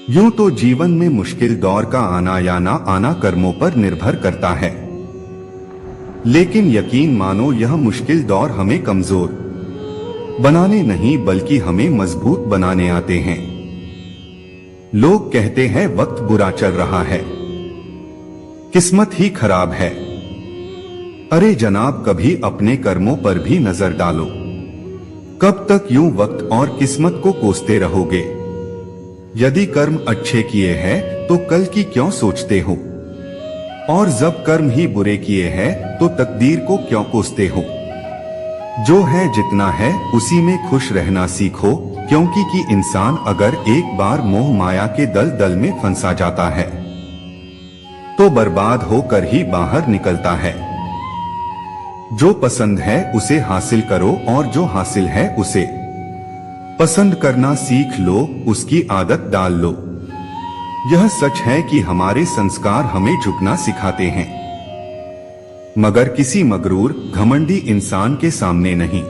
यूं तो जीवन में मुश्किल दौर का आना या ना आना कर्मों पर निर्भर करता है, लेकिन यकीन मानो यह मुश्किल दौर हमें कमजोर बनाने नहीं बल्कि हमें मजबूत बनाने आते हैं। लोग कहते हैं वक्त बुरा चल रहा है, किस्मत ही खराब है। अरे जनाब, कभी अपने कर्मों पर भी नजर डालो। कब तक यूं वक्त और किस्मत को कोसते रहोगे? यदि कर्म अच्छे किए हैं तो कल की क्यों सोचते हो, और जब कर्म ही बुरे किए हैं तो तकदीर को क्यों कोसते हो? जो है जितना है उसी में खुश रहना सीखो, क्योंकि कि इंसान अगर एक बार मोह माया के दलदल में फंसा जाता है तो बर्बाद होकर ही बाहर निकलता है। जो पसंद है उसे हासिल करो और जो हासिल है उसे पसंद करना सीख लो, उसकी आदत डाल लो। यह सच है कि हमारे संस्कार हमें झुकना सिखाते हैं, मगर किसी मगरूर घमंडी इंसान के सामने नहीं,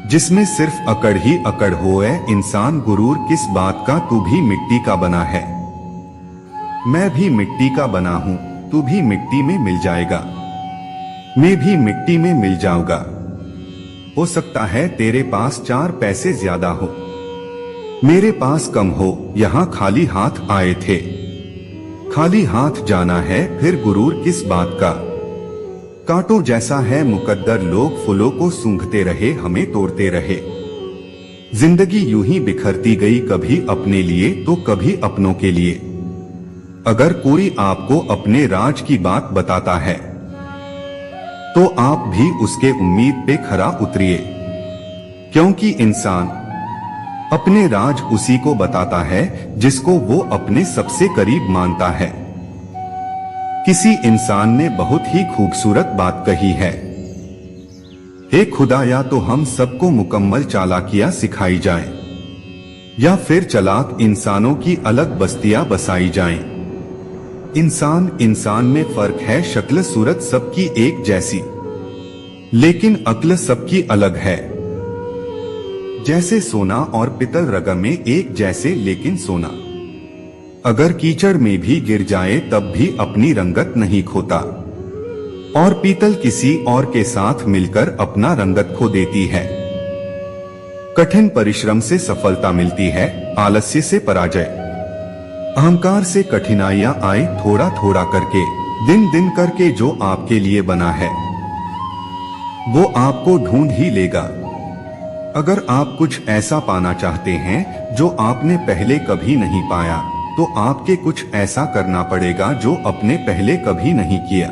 जिसमें सिर्फ अकड़ ही अकड़ होए। इंसान गुरूर किस बात का, तू भी मिट्टी का बना है, मैं भी मिट्टी का बना हूं, तू भी मिट्टी में मिल जाएगा, मैं भी मिट्टी में मिल जाऊंगा। हो सकता है तेरे पास 4 पैसे ज्यादा हो, मेरे पास कम हो। यहां खाली हाथ आए थे, खाली हाथ जाना है, फिर गुरूर किस बात का। कांटों जैसा है मुकद्दर, लोग फूलों को सूंघते रहे, हमें तोड़ते रहे। जिंदगी यूं ही बिखरती गई, कभी अपने लिए तो कभी अपनों के लिए। अगर कोई आपको अपने राज की बात बताता है तो आप भी उसके उम्मीद पे खरा उतरिए, क्योंकि इंसान अपने राज उसी को बताता है जिसको वो अपने सबसे करीब मानता है। किसी इंसान ने बहुत ही खूबसूरत बात कही है, हे खुदा, या तो हम सबको मुकम्मल चालाकियां सिखाई जाएं, या फिर चालाक इंसानों की अलग बस्तियां बसाई जाएं। इंसान में फर्क है, शक्ल सूरत सबकी एक जैसी, लेकिन अक्ल सबकी अलग है। जैसे सोना और पितल रग में एक जैसे, लेकिन सोना अगर कीचड़ में भी गिर जाए तब भी अपनी रंगत नहीं खोता, और पीतल किसी और के साथ मिलकर अपना रंगत खो देती है। कठिन परिश्रम से सफलता मिलती है, आलस्य से पराजय। अहंकार से कठिनाइयां आए, थोड़ा थोड़ा करके, दिन दिन करके। जो आपके लिए बना है वो आपको ढूंढ ही लेगा। अगर आप कुछ ऐसा पाना चाहते हैं जो आपने पहले कभी नहीं पाया, तो आपके कुछ ऐसा करना पड़ेगा जो आपने पहले कभी नहीं किया।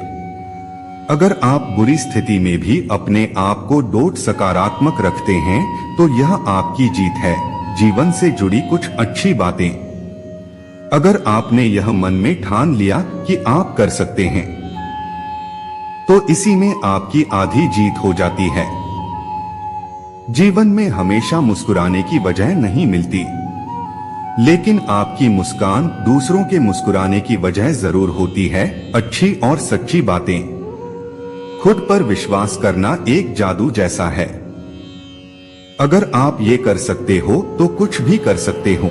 अगर आप बुरी स्थिति में भी अपने आप को डोट सकारात्मक रखते हैं तो यह आपकी जीत है। जीवन से जुड़ी कुछ अच्छी बातें, अगर आपने यह मन में ठान लिया कि आप कर सकते हैं, तो इसी में आपकी आधी जीत हो जाती है। जीवन में हमेशा मुस्कुराने की वजह नहीं मिलती, लेकिन आपकी मुस्कान दूसरों के मुस्कुराने की वजह जरूर होती है। अच्छी और सच्ची बातें। खुद पर विश्वास करना एक जादू जैसा है। अगर आप ये कर सकते हो तो कुछ भी कर सकते हो।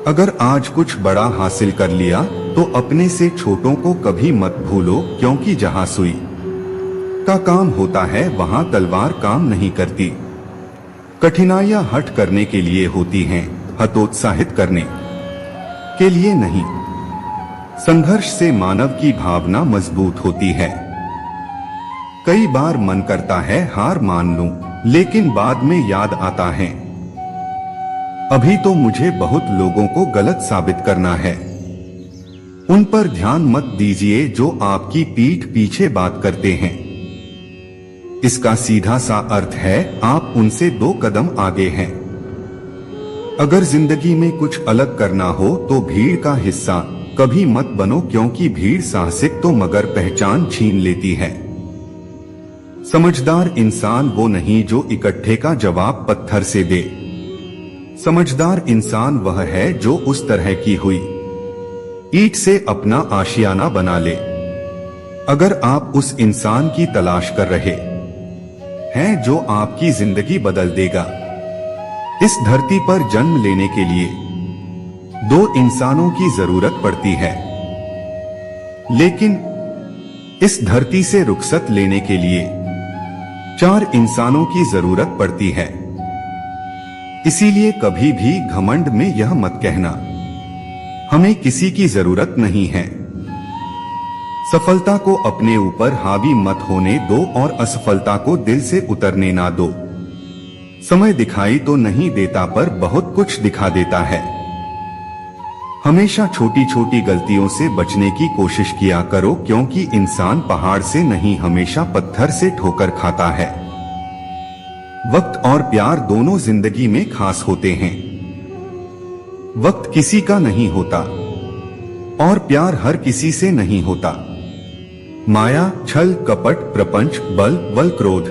अगर आज कुछ बड़ा हासिल कर लिया तो अपने से छोटों को कभी मत भूलो, क्योंकि जहां सुई का काम होता है वहां तलवार काम नहीं करती। कठिनाइयां हट करने के लिए होती हैं, हतोत्साहित करने के लिए नहीं। संघर्ष से मानव की भावना मजबूत होती है। कई बार मन करता है हार मान लूं, लेकिन बाद में याद आता है अभी तो मुझे बहुत लोगों को गलत साबित करना है। उन पर ध्यान मत दीजिए जो आपकी पीठ पीछे बात करते हैं। इसका सीधा सा अर्थ है आप उनसे 2 कदम आगे हैं। अगर जिंदगी में कुछ अलग करना हो तो भीड़ का हिस्सा कभी मत बनो, क्योंकि भीड़ साहसिक तो मगर पहचान छीन लेती है। समझदार इंसान वो नहीं जो इकट्ठे का जवाब पत्थर से दे। समझदार इंसान वह है जो उस तरह की हुई ईंट से अपना आशियाना बना ले। अगर आप उस इंसान की तलाश कर रहे हैं जो आपकी जिंदगी बदल देगा, इस धरती पर जन्म लेने के लिए 2 इंसानों की जरूरत पड़ती है, लेकिन इस धरती से रुखसत लेने के लिए 4 इंसानों की जरूरत पड़ती है। इसीलिए कभी भी घमंड में यह मत कहना, हमें किसी की जरूरत नहीं है। सफलता को अपने ऊपर हावी मत होने दो और असफलता को दिल से उतरने ना दो। समय दिखाई तो नहीं देता पर बहुत कुछ दिखा देता है। हमेशा छोटी छोटी गलतियों से बचने की कोशिश किया करो, क्योंकि इंसान पहाड़ से नहीं हमेशा पत्थर से ठोकर खाता है। वक्त और प्यार दोनों जिंदगी में खास होते हैं। वक्त किसी का नहीं होता और प्यार हर किसी से नहीं होता। माया, छल, कपट, प्रपंच, बल, क्रोध,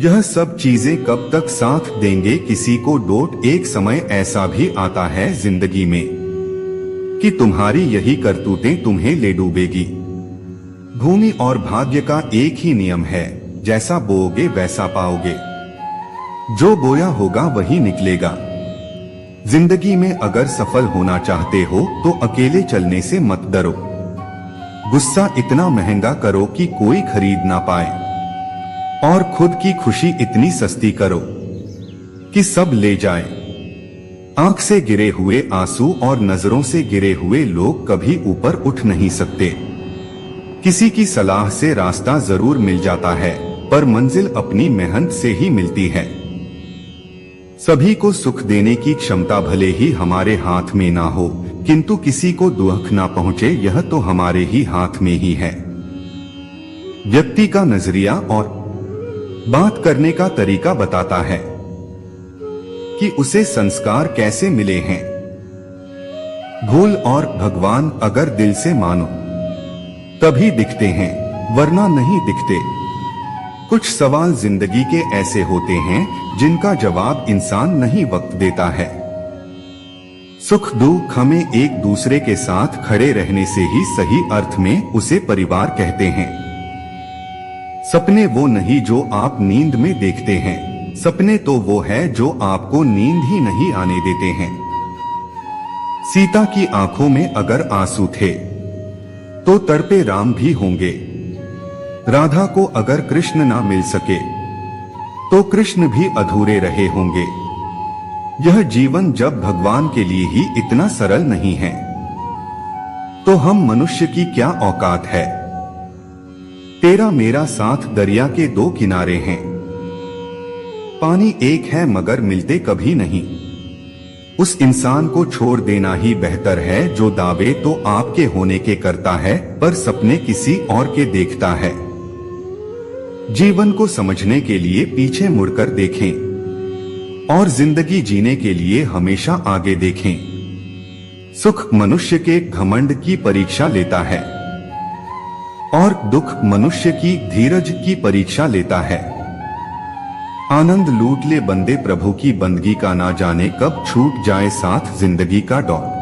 यह सब चीजें कब तक साथ देंगे किसी को डोट। एक समय ऐसा भी आता है जिंदगी में कि तुम्हारी यही करतूतें तुम्हें ले डूबेगी। भूमि और भाग्य का एक ही नियम है, जैसा बोओगे वैसा पाओगे। जो बोया होगा वही निकलेगा। जिंदगी में अगर सफल होना चाहते हो तो अकेले चलने से मत डरो। गुस्सा इतना महंगा करो कि कोई खरीद ना पाए, और खुद की खुशी इतनी सस्ती करो कि सब ले जाए। आंख से गिरे हुए आंसू और नजरों से गिरे हुए लोग कभी ऊपर उठ नहीं सकते। किसी की सलाह से रास्ता जरूर मिल जाता है, पर मंजिल अपनी मेहनत से ही मिलती है। सभी को सुख देने की क्षमता भले ही हमारे हाथ में ना हो, किंतु किसी को दुख ना पहुंचे यह तो हमारे ही हाथ में ही है। व्यक्ति का नजरिया और बात करने का तरीका बताता है कि उसे संस्कार कैसे मिले हैं। भूल और भगवान अगर दिल से मानो तभी दिखते हैं, वरना नहीं दिखते। कुछ सवाल जिंदगी के ऐसे होते हैं जिनका जवाब इंसान नहीं वक्त देता है। सुख दुख हमें एक दूसरे के साथ खड़े रहने से ही सही अर्थ में उसे परिवार कहते हैं। सपने वो नहीं जो आप नींद में देखते हैं, सपने तो वो है जो आपको नींद ही नहीं आने देते हैं। सीता की आंखों में अगर आंसू थे तो तड़पे राम भी होंगे। राधा को अगर कृष्ण ना मिल सके तो कृष्ण भी अधूरे रहे होंगे। यह जीवन जब भगवान के लिए ही इतना सरल नहीं है तो हम मनुष्य की क्या औकात है। तेरा मेरा साथ दरिया के 2 किनारे हैं, पानी एक है मगर मिलते कभी नहीं। उस इंसान को छोड़ देना ही बेहतर है जो दावे तो आपके होने के करता है पर सपने किसी और के देखता है। जीवन को समझने के लिए पीछे मुड़कर देखें और जिंदगी जीने के लिए हमेशा आगे देखें। सुख मनुष्य के घमंड की परीक्षा लेता है और दुख मनुष्य की धीरज की परीक्षा लेता है। आनंद लूट ले बंदे प्रभु की बंदगी का, ना जाने कब छूट जाए साथ जिंदगी का दौर।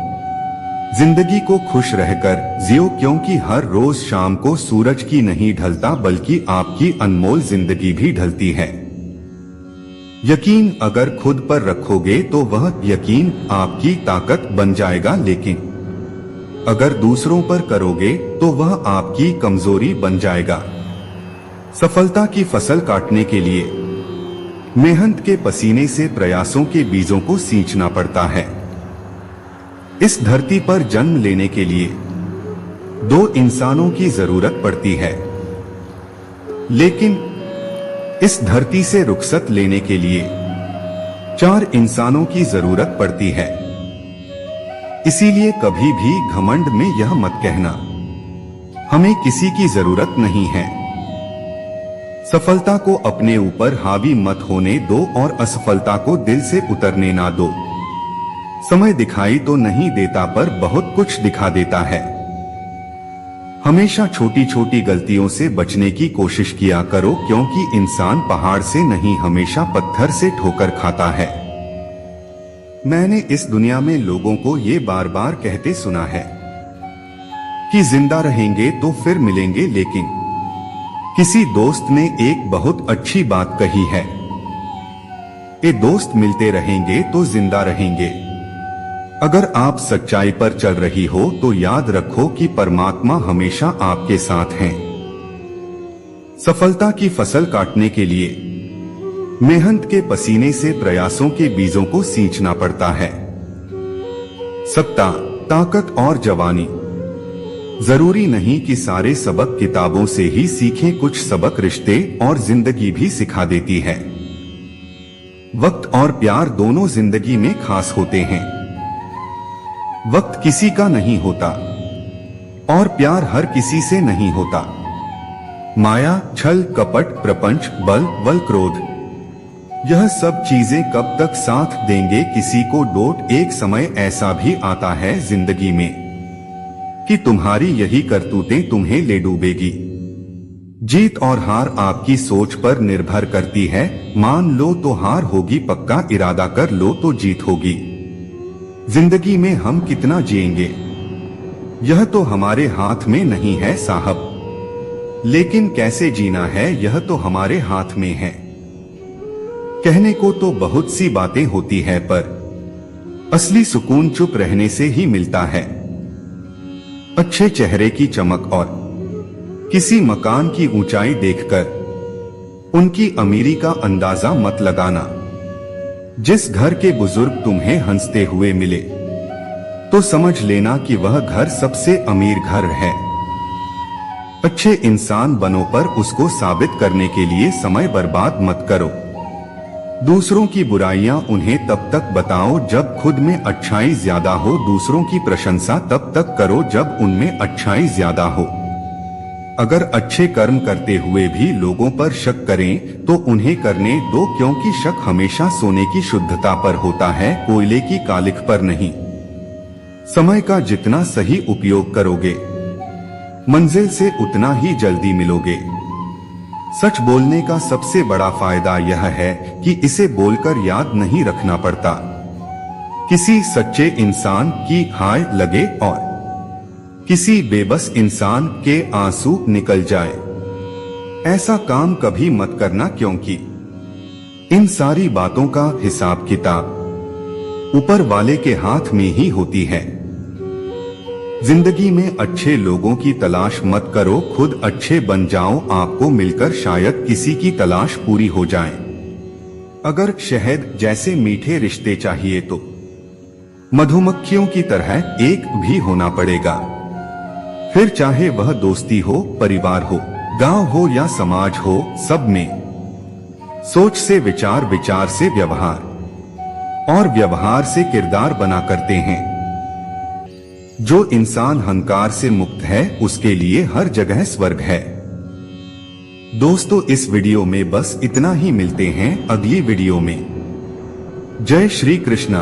जिंदगी को खुश रहकर जियो, क्योंकि हर रोज शाम को सूरज की नहीं ढलता बल्कि आपकी अनमोल जिंदगी भी ढलती है। यकीन अगर खुद पर रखोगे तो वह यकीन आपकी ताकत बन जाएगा, लेकिन अगर दूसरों पर करोगे तो वह आपकी कमजोरी बन जाएगा। सफलता की फसल काटने के लिए मेहनत के पसीने से प्रयासों के बीजों को सींचना पड़ता है। इस धरती पर जन्म लेने के लिए 2 इंसानों की जरूरत पड़ती है, लेकिन इस धरती से रुखसत लेने के लिए 4 इंसानों की जरूरत पड़ती है। इसीलिए कभी भी घमंड में यह मत कहना, हमें किसी की जरूरत नहीं है। सफलता को अपने ऊपर हावी मत होने दो और असफलता को दिल से उतरने ना दो। समय दिखाई तो नहीं देता पर बहुत कुछ दिखा देता है। हमेशा छोटी छोटी गलतियों से बचने की कोशिश किया करो, क्योंकि इंसान पहाड़ से नहीं हमेशा पत्थर से ठोकर खाता है। मैंने इस दुनिया में लोगों को ये बार बार कहते सुना है कि जिंदा रहेंगे तो फिर मिलेंगे, लेकिन किसी दोस्त ने एक बहुत अच्छी बात कही है, ये दोस्त मिलते रहेंगे तो जिंदा रहेंगे। अगर आप सच्चाई पर चल रही हो तो याद रखो कि परमात्मा हमेशा आपके साथ हैं। सफलता की फसल काटने के लिए मेहनत के पसीने से प्रयासों के बीजों को सींचना पड़ता है। सत्ता, ताकत और जवानी। जरूरी नहीं कि सारे सबक किताबों से ही सीखें, कुछ सबक रिश्ते और जिंदगी भी सिखा देती है। वक्त और प्यार दोनों जिंदगी में खास होते हैं। वक्त किसी का नहीं होता और प्यार हर किसी से नहीं होता। माया, छल, कपट, प्रपंच, बल, क्रोध, यह सब चीजें कब तक साथ देंगे किसी को डोट। एक समय ऐसा भी आता है जिंदगी में कि तुम्हारी यही करतूतें तुम्हें ले डूबेगी। जीत और हार आपकी सोच पर निर्भर करती है। मान लो तो हार होगी, पक्का इरादा कर लो तो जीत होगी। जिंदगी में हम कितना जिएंगे यह तो हमारे हाथ में नहीं है साहब, लेकिन कैसे जीना है यह तो हमारे हाथ में है। कहने को तो बहुत सी बातें होती है, पर असली सुकून चुप रहने से ही मिलता है। अच्छे चेहरे की चमक और किसी मकान की ऊंचाई देखकर उनकी अमीरी का अंदाजा मत लगाना। जिस घर के बुजुर्ग तुम्हें हंसते हुए मिले तो समझ लेना कि वह घर सबसे अमीर घर है। अच्छे इंसान बनो, पर उसको साबित करने के लिए समय बर्बाद मत करो। दूसरों की बुराइयां उन्हें तब तक बताओ जब खुद में अच्छाई ज्यादा हो। दूसरों की प्रशंसा तब तक करो जब उनमें अच्छाई ज्यादा हो। अगर अच्छे कर्म करते हुए भी लोगों पर शक करें तो उन्हें करने दो, क्योंकि शक हमेशा सोने की शुद्धता पर होता है, कोयले की कालिख पर नहीं। समय का जितना सही उपयोग करोगे मंजिल से उतना ही जल्दी मिलोगे। सच बोलने का सबसे बड़ा फायदा यह है कि इसे बोलकर याद नहीं रखना पड़ता। किसी सच्चे इंसान की हाय लगे और किसी बेबस इंसान के आंसू निकल जाए, ऐसा काम कभी मत करना, क्योंकि इन सारी बातों का हिसाब किताब ऊपर वाले के हाथ में ही होती है। जिंदगी में अच्छे लोगों की तलाश मत करो, खुद अच्छे बन जाओ। आपको मिलकर शायद किसी की तलाश पूरी हो जाए। अगर शहद जैसे मीठे रिश्ते चाहिए तो मधुमक्खियों की तरह एक भी होना पड़ेगा। फिर चाहे वह दोस्ती हो, परिवार हो, गांव हो या समाज हो, सब में सोच से विचार, विचार से व्यवहार और व्यवहार से किरदार बना करते हैं। जो इंसान अहंकार से मुक्त है उसके लिए हर जगह स्वर्ग है। दोस्तों, इस वीडियो में बस इतना ही। मिलते हैं अगली वीडियो में। जय श्री कृष्णा।